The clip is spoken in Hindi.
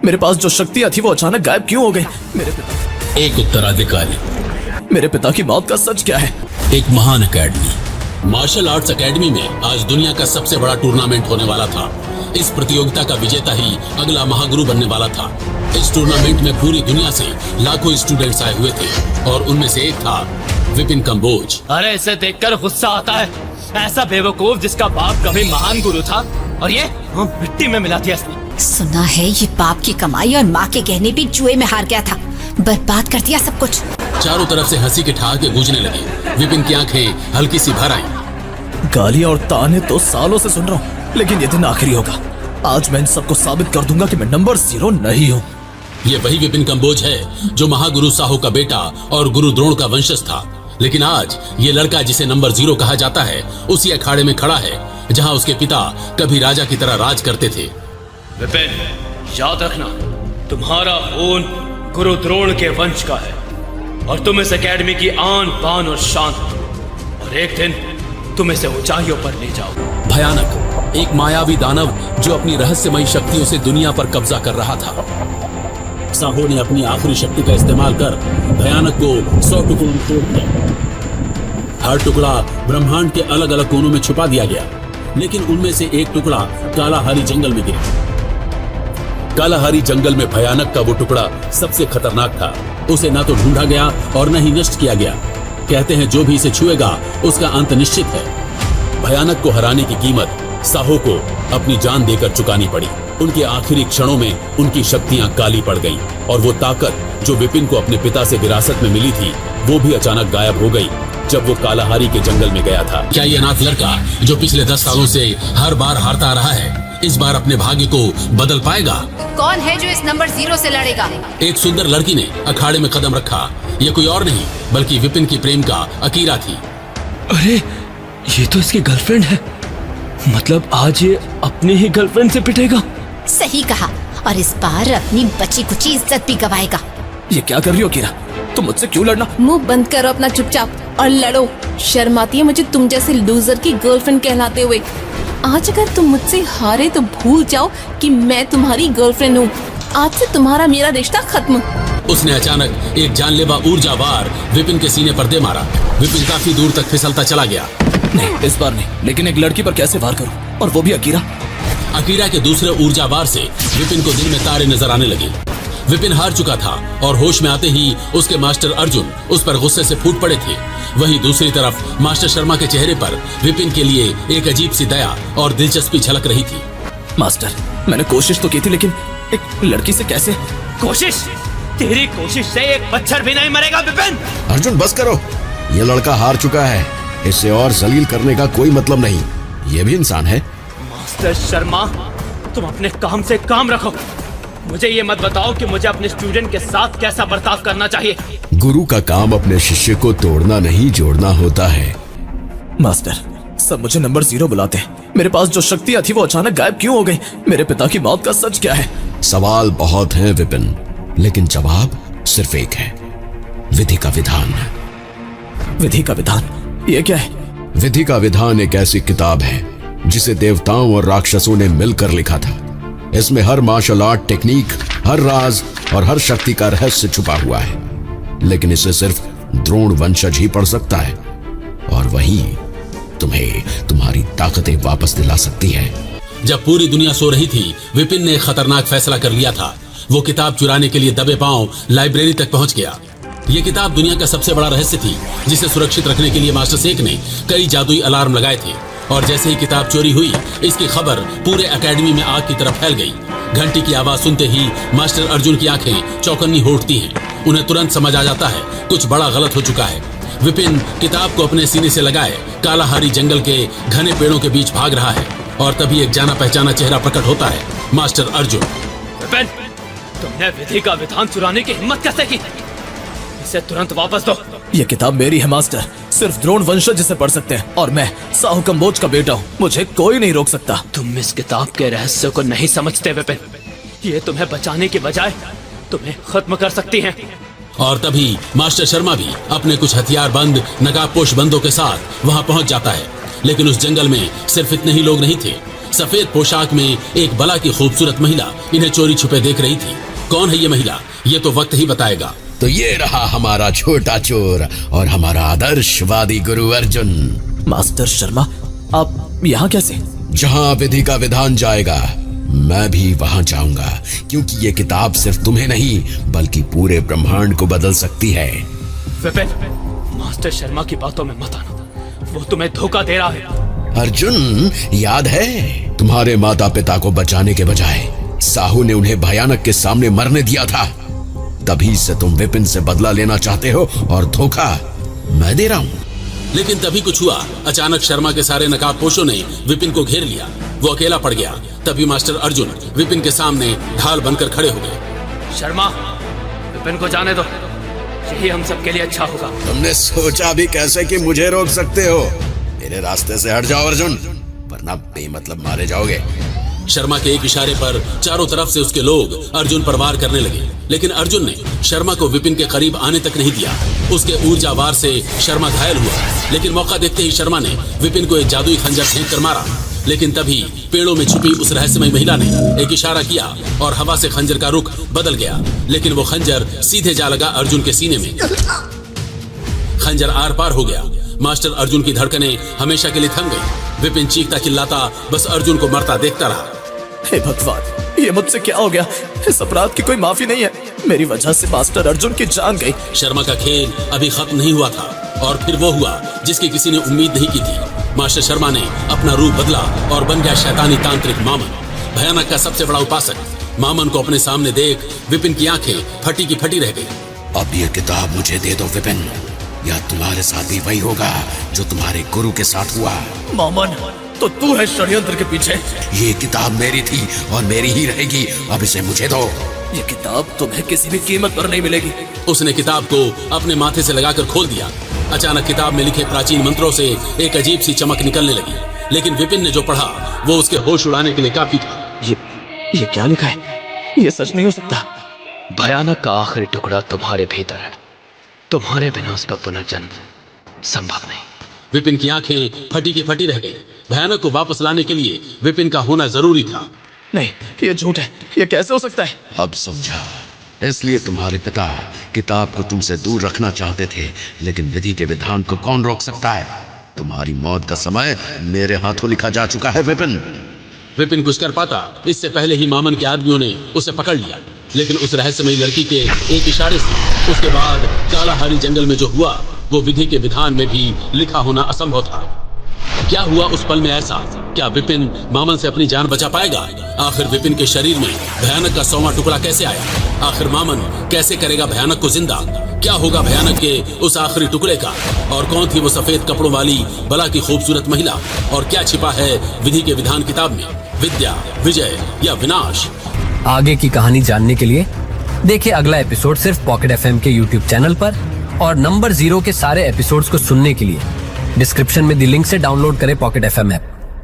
मेरे पास जो शक्तियाँ थी वो अचानक गायब क्यों हो गई? एक उत्तराधिकारी, मेरे पिता की मौत का सच क्या है? एक महान एकेडमी, मार्शल आर्ट्स एकेडमी में आज दुनिया का सबसे बड़ा टूर्नामेंट होने वाला था। इस प्रतियोगिता का विजेता ही अगला महागुरु बनने वाला था। इस टूर्नामेंट में पूरी दुनिया से लाखों स्टूडेंट्स आए हुए थे और उनमें से एक था विपिन कंबोज। अरे इसे देखकर गुस्सा आता है। ऐसा बेवकूफ जिसका बाप कभी महान गुरु था और ये मिट्टी में मिला दिया इसने। सुना है ये बाप की कमाई और माँ के गहने भी जुए में हार गया था, बर्बाद कर दिया सब कुछ। चारों तरफ से हंसी के ठहाके गूंजने लगे। विपिन की आंखें हल्की सी भर आईं। गालियां और ताने तो सालों से सुन रहा हूँ, लेकिन ये दिन आखिरी होगा। आज मैं इन सबको साबित कर दूंगा कि मैं नंबर 0 नहीं हूँ। ये वही विपिन कंबोज है जो महागुरु साहो का बेटा और गुरु द्रोण का वंशज था। लेकिन आज ये लड़का जिसे नंबर 0 कहा जाता है उसी अखाड़े में खड़ा है जहाँ उसके पिता कभी राजा की तरह राज करते थे। विपिन, याद रखना, तुम्हारा खून गुरु द्रोण के वंश का है और तुम इस एकेडमी की आन बान और शान हो। और एक दिन तुम इसे ऊंचाइयों पर ले जाओ। भयानक, एक मायावी दानव जो अपनी रहस्यमयी शक्तियों से दुनिया पर कब्जा कर रहा था। साहो ने अपनी आखिरी शक्ति का इस्तेमाल कर भयानक को 100 टुकड़ों में तोड़ दिया। हर टुकड़ा ब्रह्मांड के अलग अलग कोनों में छुपा दिया गया, लेकिन उनमें से एक टुकड़ा कालाहारी जंगल में गिरा। कालाहारी जंगल में भयानक का वो टुकड़ा सबसे खतरनाक था। उसे ना तो ढूंढा गया और न ही नष्ट किया गया। कहते हैं जो भी इसे छुएगा उसका अंत निश्चित है। भयानक को हराने की कीमत साहो को अपनी जान देकर चुकानी पड़ी। उनके आखिरी क्षणों में उनकी शक्तियां काली पड़ गईं और वो ताकत जो विपिन को अपने पिता से विरासत में मिली थी वो भी अचानक गायब हो गई जब वो कालाहारी के जंगल में गया था। क्या ये अनाथ लड़का जो पिछले 10 सालों से हर बार हारता रहा है इस बार अपने भाग्य को बदल पाएगा? कौन है जो इस नंबर 0 से लड़ेगा? एक सुंदर लड़की ने अखाड़े में कदम रखा। ये कोई और नहीं बल्कि विपिन की प्रेमिका अकीरा थी। अरे ये तो इसकी गर्लफ्रेंड है। मतलब आज ये अपने ही गर्लफ्रेंड से पिटेगा। सही कहा, और इस बार अपनी बची कुची इज्जत भी गवाएगा। ये क्या कर रही हो कीरा? तुम मुझसे क्यों लड़ना? मुंह बंद करो अपना चुपचाप और लड़ो। शर्म आती है मुझे तुम जैसे लूजर की गर्लफ्रेंड कहलाते हुए। आज अगर तुम मुझसे हारे तो भूल जाओ कि मैं तुम्हारी गर्लफ्रेंड हूँ। आज से तुम्हारा मेरा रिश्ता खत्म। उसने अचानक एक जानलेवा ऊर्जा वार विपिन के सीने पर दे मारा। विपिन काफी दूर तक फिसलता चला गया। नहीं, इस बार नहीं, लेकिन एक लड़की पर कैसे वार करूं, और वो भी अकीरा? अकीरा के दूसरे ऊर्जा वार से विपिन को दिन में तारे नजर आने लगे। विपिन हार चुका था और होश में आते ही उसके मास्टर अर्जुन उस पर गुस्से से फूट पड़े थे। वहीं दूसरी तरफ मास्टर शर्मा के चेहरे पर विपिन के लिए एक अजीब सी दया और दिलचस्पी झलक रही थी। मास्टर, मैंने कोशिश तो की थी, लेकिन एक लड़की से कैसे? कोशिश? तेरी कोशिश से एक मच्छर भी नहीं मरेगा विपिन। अर्जुन बस करो, ये लड़का हार चुका है। इसे और जलील करने का कोई मतलब नहीं। ये भी इंसान है। मास्टर शर्मा, तुम अपने काम से काम रखो। मुझे ये मत बताओ कि मुझे अपने स्टूडेंट के साथ कैसा बर्ताव करना चाहिए। गुरु का काम अपने शिष्य को तोड़ना नहीं जोड़ना होता है। मास्टर, सब मुझे नंबर 0 बुलाते हैं। मेरे पास जो शक्तियाँ थी वो अचानक गायब क्यों हो गई? मेरे पिता की मौत का सच क्या है? सवाल बहुत हैं विपिन, लेकिन जवाब सिर्फ एक है, विधि का विधान। विधि का विधान? ये क्या है? विधि का विधान एक ऐसी किताब है जिसे देवताओं और राक्षसों ने मिलकर लिखा था। इसमें हर मार्शल आर्ट टेक्निक, हर राज और हर शक्ति का रहस्य छुपा हुआ है, लेकिन इसे सिर्फ द्रोण वंशज ही पढ़ सकता है, और वही तुम्हें तुम्हारी ताकतें वापस दिला सकती है। जब पूरी दुनिया सो रही थी, विपिन ने एक खतरनाक फैसला कर लिया था। वो किताब चुराने के लिए दबे पांव लाइब्रेरी तक पहुंच गया। ये किताब दुनिया का सबसे बड़ा रहस्य थी जिसे सुरक्षित रखने के लिए मास्टर शेख ने कई जादुई अलार्म लगाए थे। और जैसे ही किताब चोरी हुई, इसकी खबर पूरे एकेडमी में आग की तरह फैल गई। घंटी की आवाज सुनते ही मास्टर अर्जुन की आंखें चौकन्नी हो उठती हैं। उन्हें तुरंत समझ आ जाता है कुछ बड़ा गलत हो चुका है। विपिन किताब को अपने सीने से लगाए कालाहारी जंगल के घने पेड़ों के बीच भाग रहा है और तभी एक जाना पहचाना चेहरा प्रकट होता है, मास्टर अर्जुन। विपिन, तुमने विधि का विधान चुराने की हिम्मत कैसे की? इसे तुरंत वापस दो। ये किताब मेरी है मास्टर, सिर्फ द्रोण वंशज इसे पढ़ सकते हैं, और मैं साहू कंबोज का बेटा हूँ। मुझे कोई नहीं रोक सकता। तुम इस किताब के रहस्य को नहीं समझते विपिन। ये तुम्हें बचाने के बजाय तुम्हें खत्म कर सकती है। और तभी मास्टर शर्मा भी अपने कुछ हथियारबंद नकाबपोश बंदों के साथ वहां पहुंच जाता है। लेकिन उस जंगल में सिर्फ इतने ही लोग नहीं थे। सफेद पोशाक में एक बला की खूबसूरत महिला इन्हें चोरी छुपे देख रही थी। कौन है ये महिला, ये तो वक्त ही बताएगा। तो ये रहा हमारा छोटा चोर और हमारा आदर्शवादी गुरु अर्जुन। मास्टर शर्मा, आप यहाँ कैसे? जहां विधि का विधान जाएगा मैं भी वहां जाऊंगा, क्योंकि ये किताब सिर्फ तुम्हें नहीं बल्कि पूरे ब्रह्मांड को बदल सकती है। विपिन, मास्टर शर्मा की बातों में मत आना, वो तुम्हें धोखा दे रहा है। अर्जुन, याद है तुम्हारे माता पिता को बचाने के बजाय साहू ने उन्हें भयानक के सामने मरने दिया था। तभी से तुम विपिन से बदला लेना चाहते हो और धोखा मैं दे रहा हूँ। लेकिन तभी कुछ हुआ। अचानक शर्मा के सारे नकाबपोशों ने विपिन को घेर लिया। वो अकेला पड़ गया। तभी मास्टर अर्जुन विपिन के सामने ढाल बनकर खड़े हो गए। शर्मा, विपिन को जाने दो, यही हम सबके लिए अच्छा होगा। तुमने सोचा भी कैसे कि मुझे रोक सकते हो? मेरे रास्ते से हट जाओ अर्जुन, वरना बेमतलब मारे जाओगे। शर्मा के एक इशारे पर चारों तरफ से उसके लोग अर्जुन पर वार करने लगे, लेकिन अर्जुन ने शर्मा को विपिन के करीब आने तक नहीं दिया। उसके ऊर्जा वार से शर्मा घायल हुआ, लेकिन मौका देखते ही शर्मा ने विपिन को एक जादुई खंजर फेंक कर मारा। लेकिन तभी पेड़ों में छुपी उस रहस्यमयी महिला ने एक इशारा किया और हवा से खंजर का रुख बदल गया, लेकिन वो खंजर सीधे जा लगा अर्जुन के सीने में। खंजर आर पार हो गया। मास्टर अर्जुन की धड़कनें हमेशा के लिए थम गई। विपिन चीखता चिल्लाता बस अर्जुन को मरता देखता रहा। हे भगवान, ये मुझसे क्या हो गया? इस अपराध की कोई माफी नहीं है। मेरी वजह से मास्टर अर्जुन की जान गई। शर्मा का खेल अभी खत्म नहीं हुआ था और फिर वो हुआ जिसकी किसी ने उम्मीद नहीं की थी। मास्टर शर्मा ने अपना रूप बदला और बन गया शैतानी तांत्रिक मामन, भयानक का सबसे बड़ा उपासक। मामन को अपने सामने देख विपिन की आंखें फटी की फटी रह गई। अब ये किताब मुझे दे दो विपिन, या तुम्हारे साथ भी वही होगा जो तुम्हारे गुरु के साथ हुआ। मामन, तो तू है षड्यंत्र के पीछे। ये किताब मेरी थी और मेरी ही रहेगी। अब इसे मुझे दो। ये किताब तुम्हें किसी भी कीमत पर नहीं मिलेगी। उसने किताब को अपने माथे से लगाकर खोल दिया। अचानक किताब में लिखे प्राचीन मंत्रों से एक अजीब सी चमक निकलने लगी, लेकिन विपिन ने जो पढ़ा वो उसके होश उड़ाने के लिए काफी था। ये क्या लिखा है? ये सच नहीं हो सकता। भयानक का आखिरी टुकड़ा तुम्हारे भीतर है, तुम्हारे बिना उसका पुनर्जन्म संभव नहीं। विपिन की आंखें फटी की फटी रह गई। भयानक को वापस लाने के लिए विपिन का होना जरूरी था। नहीं, ये झूठ है। ये कैसे हो सकता है? अब समझा। इसलिए तुम्हारे पिता किताब को तुमसे दूर रखना चाहते थे, लेकिन विधि के विधान को कौन रोक सकता है? तुम्हारी मौत का समय मेरे हाथों लिखा जा चुका है विपिन। विपिन कुछ कर पाता इससे पहले ही मामन के आदमियों ने उसे पकड़ लिया, लेकिन उस रहस्यमयी लड़की के एक इशारे से उसके बाद कालाहारी जंगल में जो हुआ वो विधि के विधान में भी लिखा होना असंभव था। क्या हुआ उस पल में ऐसा? क्या विपिन मामन से अपनी जान बचा पाएगा? आखिर विपिन के शरीर में भयानक का 100वां टुकड़ा कैसे आया? आखिर मामन कैसे करेगा भयानक को जिंदा? क्या होगा भयानक के उस आखिरी टुकड़े का? और कौन थी वो सफेद कपड़ों वाली बला की खूबसूरत महिला? और क्या छिपा है विधि के विधान किताब में? विद्या, विजय या विनाश? आगे की कहानी जानने के लिए देखिए अगला एपिसोड सिर्फ पॉकेट एफएम के यूट्यूब चैनल पर, और नंबर 0 के सारे एपिसोड्स को सुनने के लिए डिस्क्रिप्शन में दी लिंक से डाउनलोड करें पॉकेट एफएम ऐप।